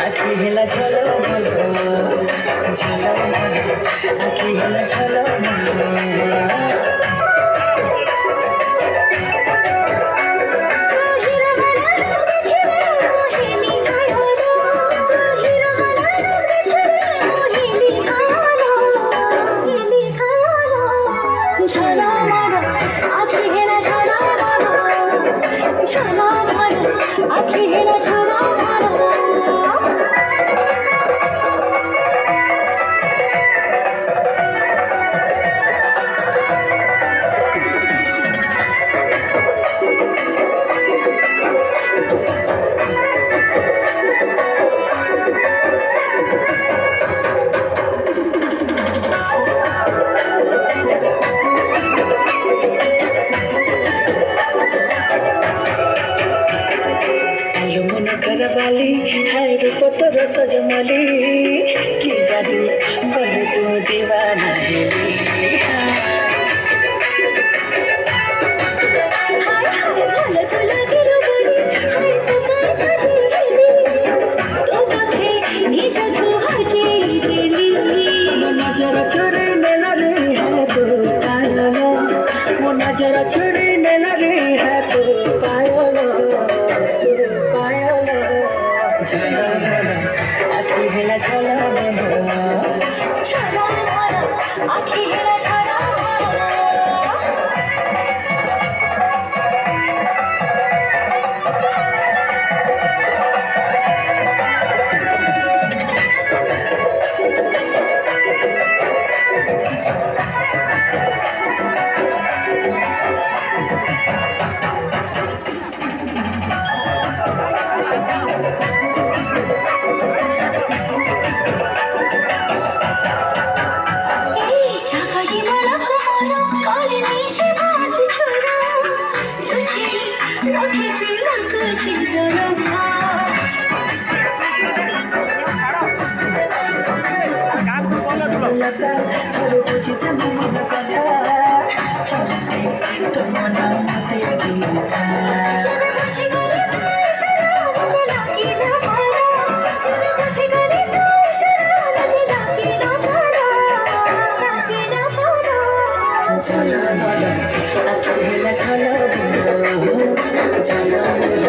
आखी हेला झलमल झलमल आखी हेला झलमल वाली है रूप तोर सजमली की जादू कलू तू दीवाना हेली नजर चोरी नेला रे है तू पायल मो नजर चोरी नेला रे है तू पायल झलमल आखी हेला झलमल आखी हेला झलमल थोड़े बुझी जब मन कथा तो मन मते गीता झलमल आखी हेला झलमल झलमल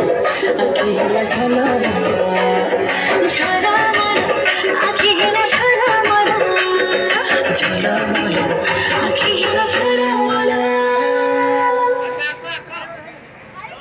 आखी हेला झलमल